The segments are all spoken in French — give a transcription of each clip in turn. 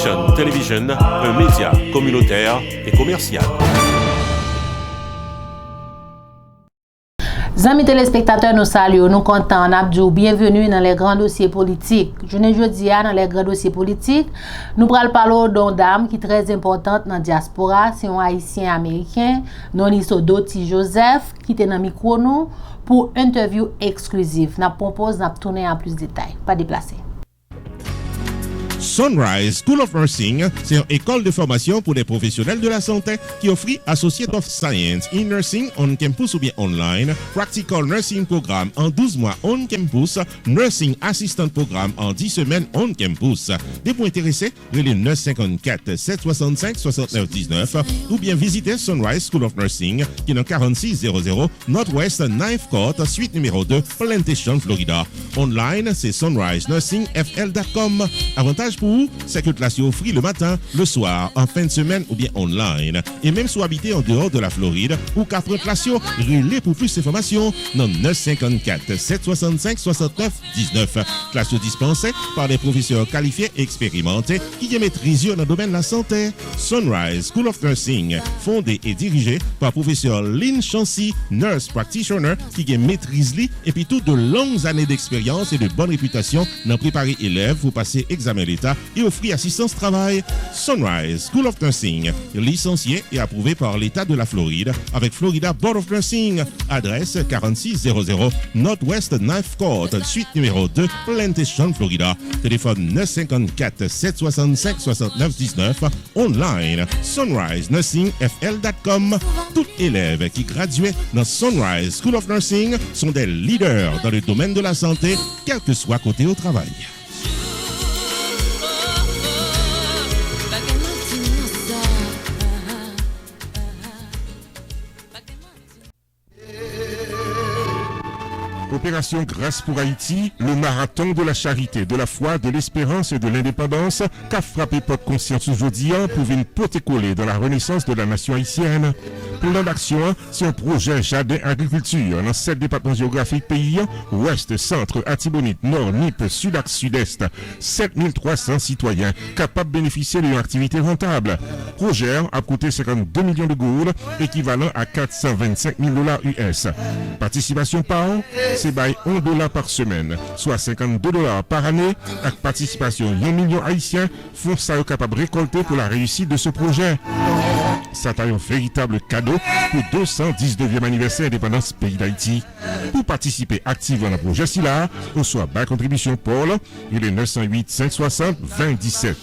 Connection Television, un média communautaire et commercial. Amis téléspectateurs, nous saluons, nous comptons, nous bienvenue dans les grands dossiers politiques. Je ne jeudi dans les grands dossiers politiques, nous allons parler d'une dame qui est très importante dans la diaspora, c'est un haïtien américain, non Doti Joseph, qui est dans le micro nous pour une interview exclusive. Nous proposons de tourner en plus de détails. Pas déplacé. Sunrise School of Nursing, c'est une école de formation pour les professionnels de la santé qui offre Associate of Science in Nursing on campus ou bien online, Practical Nursing Programme en 12 mois on campus, Nursing Assistant Programme en 10 semaines on campus. Des points intéressés, relais 954 765 69 19 ou bien visitez Sunrise School of Nursing qui est dans 4600 Northwest 9th Court, suite numéro 2, Plantation, Florida. Online, c'est sunrisenursingfl.com. Avantage pour vous, c'est que classe offre le matin, le soir, en fin de semaine ou bien online. Et même si vous habitez en dehors de la Floride ou qu'après classe, relais pour plus d'informations dans 954 765 69 19. Classe dispensée par des professeurs qualifiés et expérimentés qui maîtrisent dans le domaine de la santé. Sunrise School of Nursing, fondé et dirigé par professeur Lynn Chancy, nurse practitioner qui maîtrise et puis toutes de longues années d'expérience et de bonne réputation dans préparer élèves pour passer examen d'État et offrir assistance travail. Sunrise School of Nursing, licencié et approuvé par l'État de la Floride avec Florida Board of Nursing. Adresse 4600 Northwest 9th Court, suite numéro 2, Plantation, Florida. Téléphone 954 765 69 19. Online, sunrisenursingfl.com. Tout élève qui graduait dans Sunrise School of Nursing sont des leaders dans le domaine de la santé, quel que soit côté au travail. Opération Grâce pour Haïti, le marathon de la charité, de la foi, de l'espérance et de l'indépendance qu'a frappé porte conscience aujourd'hui pour venir porter coller dans la renaissance de la nation haïtienne. Plan d'action, c'est un projet jardin agriculture dans 7 départements géographiques pays, ouest, centre, Atibonite, nord, Nip, sud-est, sud-est. 7300 citoyens capables de bénéficier d'une activité rentable. Projet a coûté 52 millions de gourdes, équivalent à 425 000 $ US. Participation par an, c'est by $1 par semaine, soit $52 par année, avec participation 1 million haïtiens, font ça capable de récolter pour la réussite de ce projet. Ça a un véritable cadeau pour 219e anniversaire d'indépendance pays d'Haïti. Pour participer activement dans le projet SILA, on soit bas contribution Paul, il est 908 560 2017.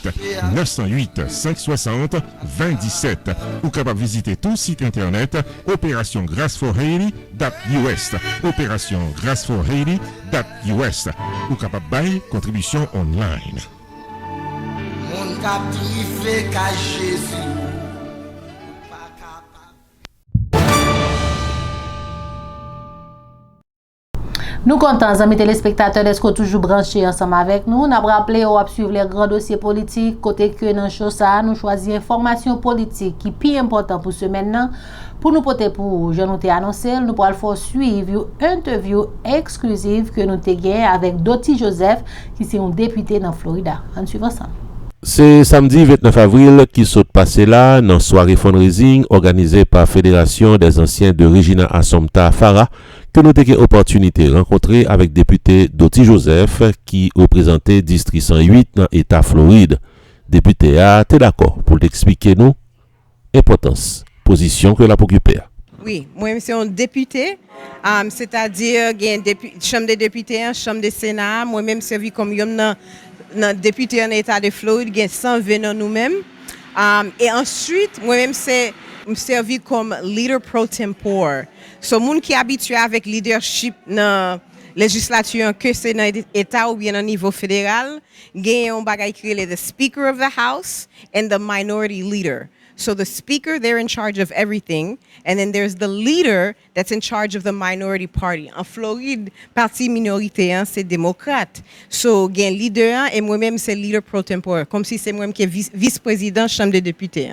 908 560 2017. Ou capable de visiter tout site internet Opération Grâce for Haiti.us. Opération Grâce for Haiti.us. Ou capable de contribution online. Mon captif qu'à Jésus. Nous comptons, amis téléspectateurs, d'être toujours branchés ensemble avec nous. Nous avons rappelé à suivre les grands dossiers politiques. Côté que dans Chosa, nous choisissons information politique qui est plus important pour ce maintenant. Pour nous porter pour, je nous ai annoncé, nous pourrons suivre une interview exclusive que nous avons gagnée avec Doti Joseph, qui est un député dans Florida. On suit ensemble. C'est samedi 29 avril qui saute passé là dans soirée fundraising organisée par Fédération des anciens de Regina Assumpta Farah que nous avons eu l'opportunité de rencontrer avec député Doti Joseph qui représentait district 108 dans l'État Floride. Député a été d'accord pour expliquer nous l'importance, position que l'a occupée. Oui, moi c'est un député, c'est-à-dire il y a une chambre des députés, une chambre des sénats, moi-même servi comme député en État de Floride, il y a 120 nous-mêmes. Et ensuite, moi-même c'est servi comme leader pro tempore. So, moun qui est habitué avec leadership dans législature, que c'est dans l'État ou bien au niveau fédéral, il y a un bagay qui est the Speaker of the House and the Minority Leader. So the speaker, they're in charge of everything. And then there's the leader that's in charge of the minority party. En Floride, parti minorité, c'est démocrate. So, il y a un leader et moi-même, c'est leader pro tempore. Comme si c'est moi-même qui est vice-président de la Chambre des députés.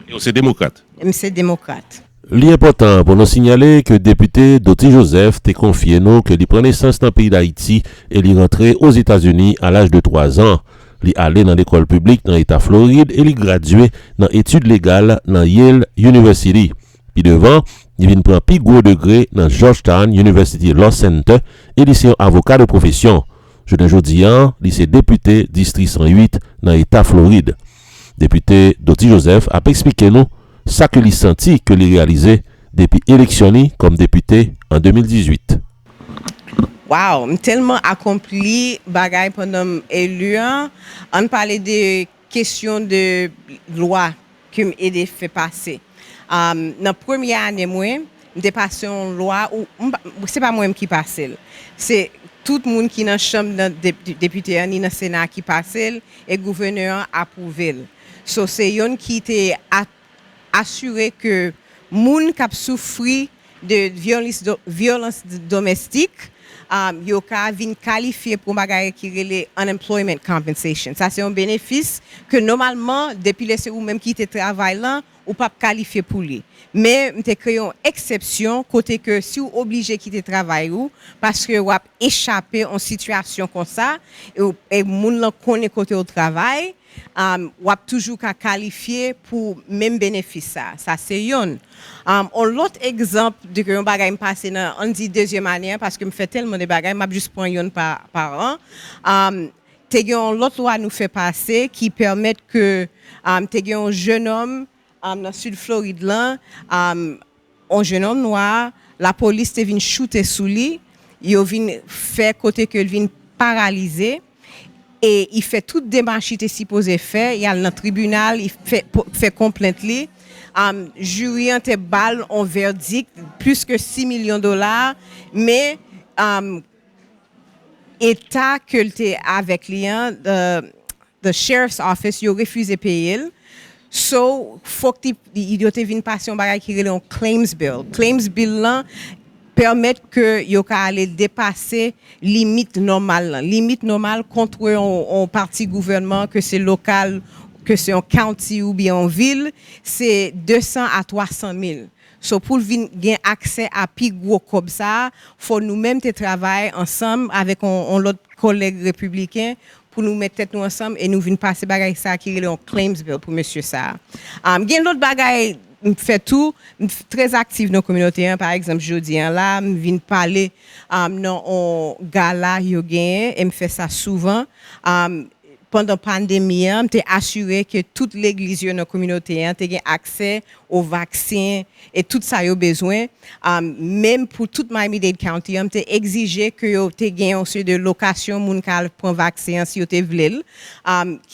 Et c'est démocrate. C'est démocrate. L'important pour nous signaler que le député Doti Joseph t'a confié nous que il prend naissance dans le pays d'Haïti et il est rentré aux États-Unis à l'âge de 3 ans. Li allé dans l'école publique dans l'État Floride et li gradué dans études légales dans Yale University. Puis devant, il vient prendre plus gros degré dans Georgetown University Law Center et il est avocat de profession. Jeudi, il est député district 108 dans l'État Floride. Député Doti Joseph a expliqué nous ça que il senti que il réalisé depuis électionné comme député en 2018. Wow, tellement accompli bagay pendant élu. On parlait de questions de loi que m'aidé fait passer. Dans la première année, moi, j'ai passé une loi où c'est pas moi qui passe, c'est tout le monde qui est dans la chambre de député ni dans le Sénat qui passe et le gouverneur approuvé. So c'est yon qui était assuré que moun qui souffri de violence domestique yo ka vin qualifié pour bagay qui relè unemployment compensation. Ça c'est un bénéfice que normalement depuis les ou même qui te travail là ou pas qualifié pour lui. Mais m'te créé une exception côté que si ou obligé quitter travail ou parce que ou a échappé en situation comme ça et moun la connaît côté au travail ou a toujours qu'à qualifier pour même bénéfice ça. Ça c'est yon. L'autre exemple de que un bagay me passé dans on dit deuxième année parce que me fait tellement de bagay m'a juste prend yon par an. Te gen l'autre loi nous fait passer qui permet que te gen un jeune homme dans le sud Floride là un jeune homme noir la police te vinn shooter sous lui, il vinn faire côté que il vinn paralysé. Et il fait toute démarche qui était supposé faire, il y a dans le tribunal, il fait complainte li. Jury a te balle en verdict plus que 6 millions de dollars, mais état que était avec lui the sheriff's office, il a refusé payer. So faut que il doit venir passer un bagage qui est un claims bill. Claims bill là permettre que yo ka aller dépasser limite normale contre un parti gouvernement que c'est local que c'est un county ou bien en ville c'est 200 à 300 000. So pour gagner accès à plus gros comme ça faut nous même te travailler ensemble avec un autre collègue républicain pour nous mettre tête nous ensemble et nous venir passer bagay ça qui est un claims bill pour monsieur ça. Gen l'autre bagay fait tout très actif dans la communauté par exemple jeudi là me vinn parler dans un gala yo gagné et me fait ça souvent pendant la pandémie m'était assuré que toute l'église dans la communauté ait accès aux vaccins et tout ça yo besoin même pour toute Miami-Dade County m'était exigé que yo te gain aussi de location moun ka prend vaccin si yo te vle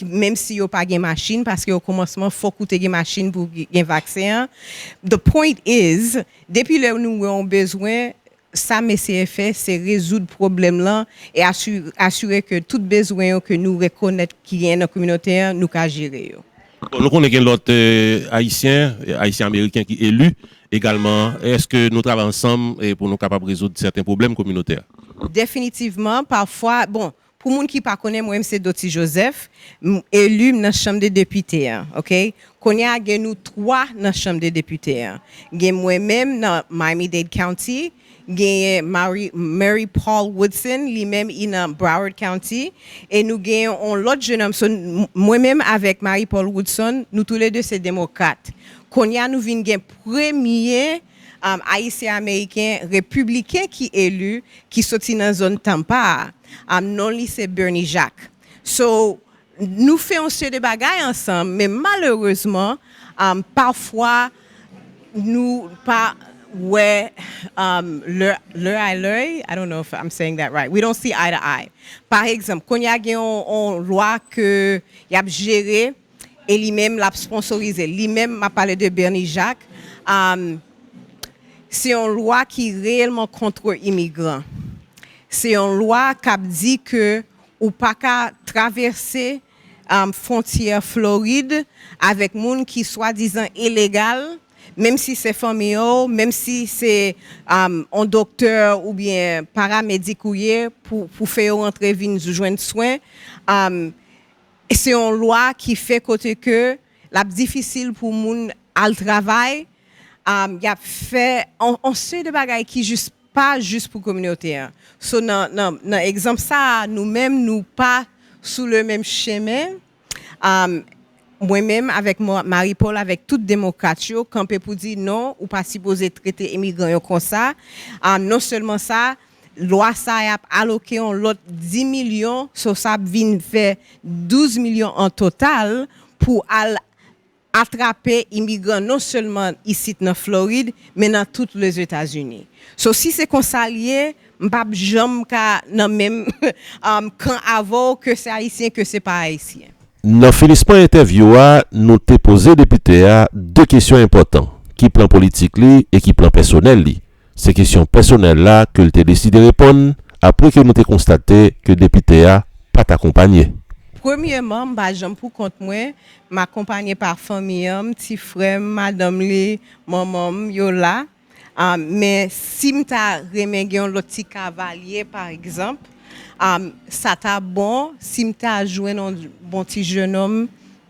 même si yo pas gain machine parce que au commencement faut que tu gain machine pour gain vaccin. The point is depuis là nous avons besoin ça monsieur fait c'est résoudre problème là et assurer que tout besoin que nous reconnaître qui est dans la communauté nous ca gérer. Nous connaissons l'autre haïtien américain qui est élu également. Est-ce que nous travaillons ensemble pour nous capables de résoudre certains problèmes communautaires? Définitivement parfois bon pour moun qui pas connaît moi c'est Doti Joseph élu dans la chambre des députés OK konya gen nous 3 dans la chambre des députés gen moi même dans Miami-Dade County gen Mary Paul Woodson lui-même in Broward County et nous gagnons l'autre jeune homme so, moi-même avec Mary Paul Woodson nous tous les deux c'est démocrates konya nous vinn gen premier haïtien américain républicain qui élu qui sorti dans zone Tampa non li c'est Bernie Jacques. So nous faisons ce de bagailles ensemble mais malheureusement parfois nous pas l'œil I don't know if I'm saying that right. We don't see eye to eye. Par exemple, quand il y a une loi que y a géré et lui-même l'a sponsorisé, lui-même m'a parlé de Bernie Jacques. C'est une loi qui est réellement contre immigrants. C'est une loi qui dit que ou pas qu'à traverser frontière Floride avec monde qui soi-disant illégal. Même si c'est famille, même si c'est un docteur ou bien paramédic pour faire rentrer venir joindre soin, c'est une loi qui fait côté que la difficile pour moun al travail, y a fait on sait de bagaille qui juste pas juste pour communauté. So dans exemple ça nous-mêmes nous pas sous le même chemin. Moi-même, avec Marie-Paul, avec toute démocrate, campé pour dire non, ou pas supposé traiter immigrants comme ça. Non seulement ça, loi ça a alloqué l'autre 10 millions, ça vient faire 12 millions en total pour attraper immigrants non seulement ici dans Floride, mais dans tous les États-Unis. Si c'est qu'on s'allie, m'pas jamais dans même quand avant que c'est haïtien que c'est pas haïtien. Dans finissement interview, nous t'ai posé député deux questions importantes, qui plan politique li et qui plan personnel li. Ces questions personnelles là que t'ai décidé de répondre après que nous t'ai constaté que député a pas t'accompagné. Premièrement, j'aime pour compte moi, m'accompagner par famille, petit frère, madame li, maman yo là. Mais si m'ta remègue l'autre petit cavalier par exemple, ça t'a bon si m'ta joué un bon petit jeune homme,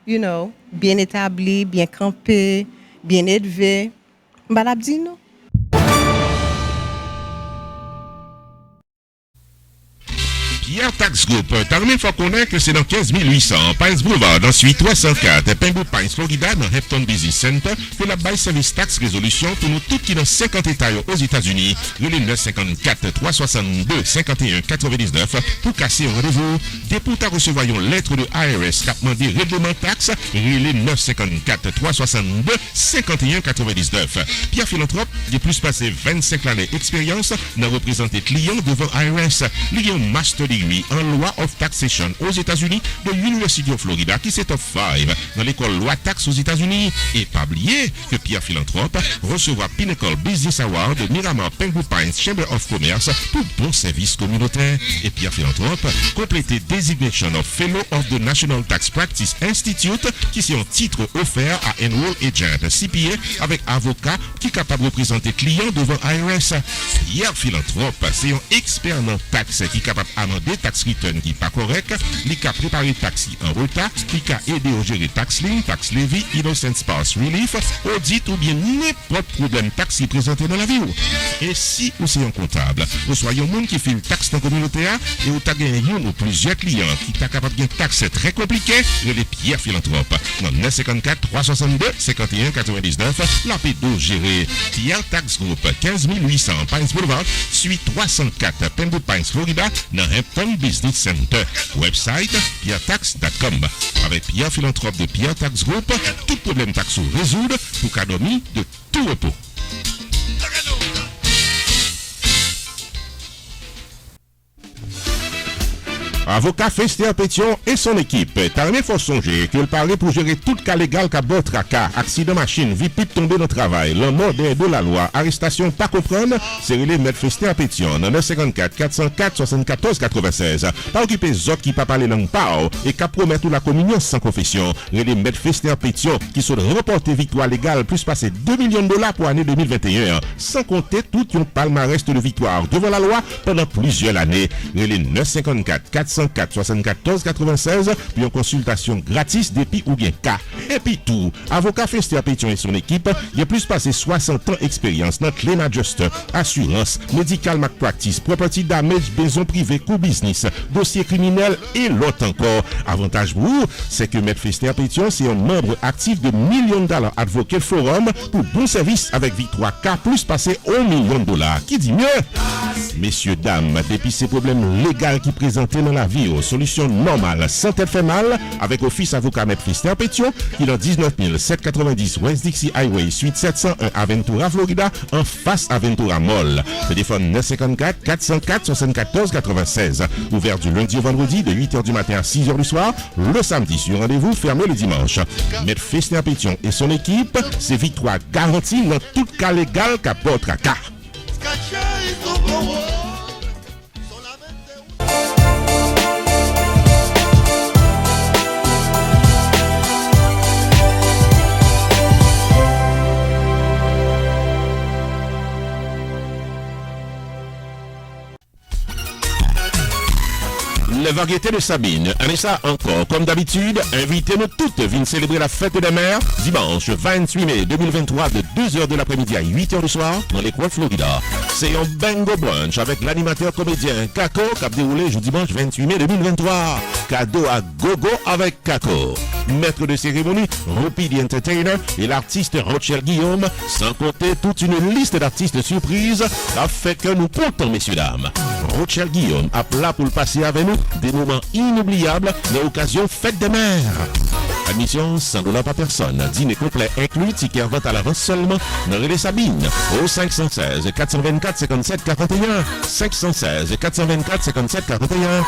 bien établi, bien campé, bien élevé. M'balab di non. Pierre Tax Group, Tarmin faut connaître que c'est dans 15 800, Pines Boulevard, dans suite 304, Pembroke Pines, Florida, dans Hampton Business Center, que la bail service tax résolution pour nous tous qui dans 50 États aux États-Unis, le 954 362 51 99 pour casser un rendez-vous. Dès pour recevoir une lettre de IRS qui a demandé règlement taxe, le 954 362 51 99. Pierre Philanthrope, il a plus passé 25 années d'expérience dans représenter clients devant IRS. Il y a un master degree en loi of taxation aux États-Unis de l'University of Florida qui c'est top 5 dans l'école loi taxe aux États-Unis. Et pas oublier que Pierre Philanthrope recevra Pinnacle Business Award de Miramar Pembroke Pines Chamber of Commerce pour bon service communautaire. Et Pierre Philanthrope complété Designation of Fellow of the National Tax Practice Institute qui c'est un titre offert à Enroll Agent CPA avec avocat qui est capable de représenter clients devant IRS. Pierre Philanthrope c'est un expert en taxe qui est capable d'amender tax return qui n'est pas correct, il a préparé taxi en retard, il a aidé à gérer tax lien, tax levy, innocent spouse relief, audit ou bien n'importe problème taxi présenté dans la vie. Et si vous êtes un comptable, vous soyez un monde qui fait le taxe dans la communauté et vous avez gagné un ou plusieurs clients qui sont capables de taxe très compliqué, les Pierre Philanthrope. Dans 954 362 51 99, la P12 gérée. Pierre Tax Group, 15 800 Pines Boulevard, suite 304 Pembroke Pines, Florida, dans Hampton Business Center. Website pierretax.com. Avec Pierre Philanthrope de Pierre Tax Group, tout problème taxe résoudre pour cadeau de tout repos. Avocat Fester Pétion et son équipe. Tarné faut songer qu'il paraît pour gérer tout cas légal qu'a bon tracas, accident machine, vie pipe tombé dans le travail, la mort de la loi, arrestation pas comprendre, c'est relé Maître Fester Pétion, 954 404 74 96. Pas occuper zot qui pas parler langue pao et qu'a promettre la communion sans confession. Relé Maître Fester Pétion qui sont remporté victoire légale plus passer 2 millions de dollars pour l'année 2021, sans compter tout un palmarès de victoire devant la loi pendant plusieurs années. Relé 954 404 74 96 puis une consultation gratis depuis ou bien cas. Et puis tout, avocat Fester Pétion et son équipe, il a plus passé 60 ans d'expérience dans claim adjuster, assurance, medical malpractice, property damage, maison privée, co-business, dossier criminel et l'autre encore. Avantage pour vous, c'est que Maître Fester Pétion, c'est un membre actif de millions de dollars Advocate Forum pour bon service avec victoire K plus passé 1 million de dollars. Qui dit mieux? Messieurs, dames, depuis ces problèmes légaux qui présentaient dans la vie, solution normale, sans tête fait mal, avec Office Avocat Maître Fester Pétion, qui est dans 19 790 West Dixie Highway, suite 701 Aventura, Florida, en face Aventura Mall. Téléphone 954 404 74 96. Ouvert du lundi au vendredi de 8h du matin à 6h du soir, le samedi sur rendez-vous, fermé le dimanche. Maître Fester Pétion et son équipe, c'est victoire garantie dans tout cas légal qu'à votre cas. Les variétés de Sabine. Anissa encore, comme d'habitude, invitez-nous toutes, venez célébrer la fête des mères dimanche 28 mai 2023 de 2h de l'après-midi à 8h du soir dans les coins de Florida. C'est un bingo brunch avec l'animateur comédien Kako qui a déroulé dimanche 28 mai 2023. Cadeau à gogo avec Kako. Maître de cérémonie, Rupi the Entertainer et l'artiste Rochelle Guillaume, sans compter toute une liste d'artistes surprises, a fait que nous comptons, messieurs dames. Rochelle Guillaume a plat pour le passer avec nous des moments inoubliables de l'occasion fête des mères. Admission $100 par personne, dîner complet inclus, ticket vente à l'avance seulement dans Relais Sabine au 516 424 57 41 516 424 57 41.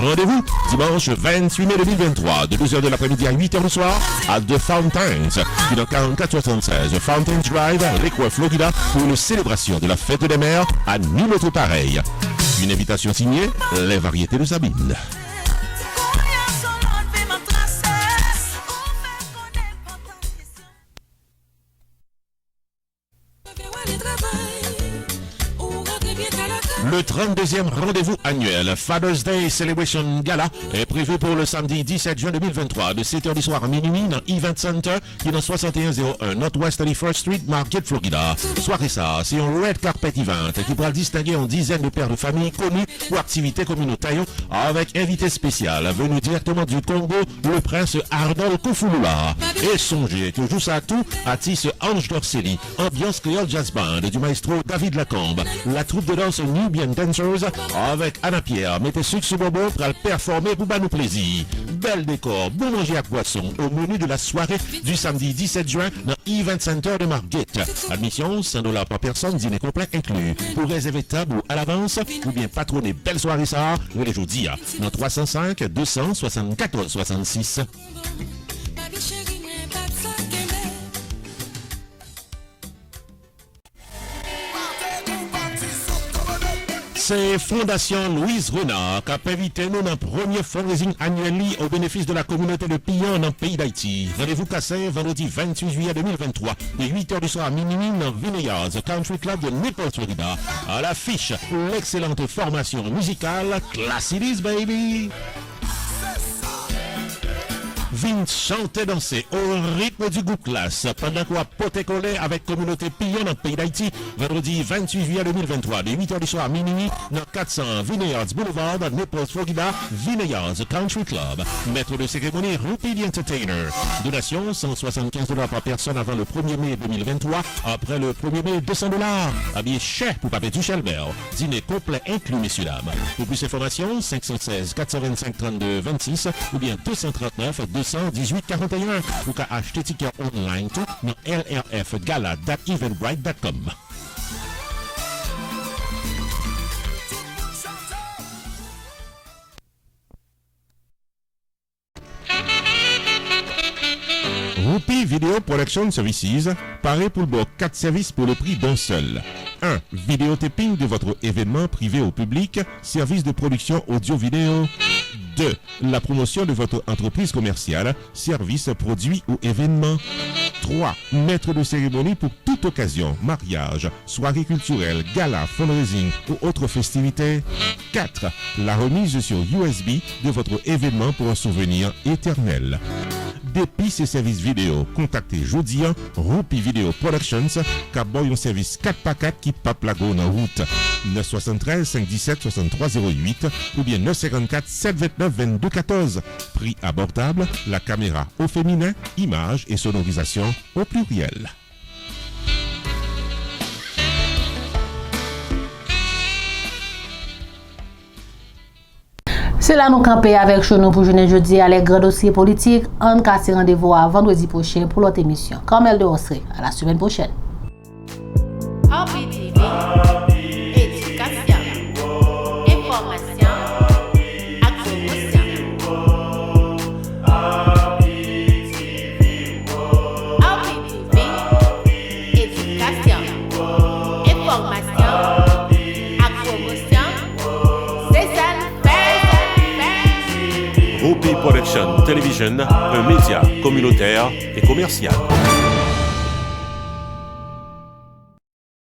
Rendez-vous dimanche 28 mai 2023 de 2h de l'après-midi à 8h du soir à The Fountains, qui dans 4476 Fountains Drive, Lakewood, Florida, pour une célébration de la fête des mères à nul autre pareil. Une invitation signée Les Variétés de Sabine. Le 32e rendez-vous annuel Father's Day Celebration Gala est prévu pour le samedi 17 juin 2023 de 7h du soir à minuit dans Event Center qui est dans 6101 Northwest 31st Street, Market, Florida. Soirée ça, c'est un Red Carpet Event qui pourra distinguer une dizaine de pères de famille connus pour activités communautaires avec invité spécial venu directement du Congo, le prince Arnold Koufoulula. Et songez que joue ça tout artiste Ange Dorcelli, ambiance créole jazz band du maestro David Lacombe, la troupe de danse Nubian Dancers avec Anna Pierre, mettez sucre sur bonbon pour le performer pour nous plaisir. Bel décor, bon manger à poisson au menu de la soirée du samedi 17 juin dans Event Center de Margate. Admission $100 par personne, dîner complet inclus. Pour réserver table ou à l'avance, ou bien patronner belle soirée ça, vous les jeudis dans 305 274 66. C'est Fondation Louise Renard qui a invité nous dans le premier fundraising annuel au bénéfice de la communauté de Pillon dans le pays d'Haïti. Rendez-vous cassé vendredi 28 juillet 2023 de 8h du soir à minuit dans Vineyards Country Club de Naples, Florida. À l'affiche, l'excellente formation musicale Class It Is, baby! Vin chanter danser au rythme du groupe Classe pendant qu'on a poté collé avec communauté Pillon dans le pays d'Haïti vendredi 28 juillet 2023 de 8h du soir à minuit dans 400 Vineyards Boulevard Naples, Florida, Vineyards Country Club. Maître de cérémonie Rupi the Entertainer. Donation $175 par personne avant le 1er mai 2023. Après le 1er mai, $200. Habillé cher pour Papé Duchelbert. Dîner complet inclus, messieurs dames. Pour plus d'informations, 516 425 32 26 ou bien 239 218 41 ou qu'à acheter ticket online tout dans lrfgala.eventbrite.com. Rupi Video Production Services paraît pour le bord 4 services pour le prix d'un seul. 1. Vidéotaping de votre événement privé au public, service de production audio-vidéo. 2. La promotion de votre entreprise commerciale, service, produit ou événement. 3. Maître de cérémonie pour toute occasion, mariage, soirée culturelle, gala, fundraising ou autres festivités. 4. La remise sur USB de votre événement pour un souvenir éternel. Depuis ces services vidéo, contactez Jodian Rupi Video Productions, qui a un service 4x4 qui pape la go en route. 973 517 6308 ou bien 954 729 2214. Prix abordable, la caméra au féminin, images et sonorisation au pluriel. C'est là nous camper avec Chonon pour journée jeudi à les grands dossiers politiques. On casse rendez-vous à vendredi prochain pour l'autre émission. Carmel de Osré, à la semaine prochaine. Rupi Production Television, un média communautaire et commercial.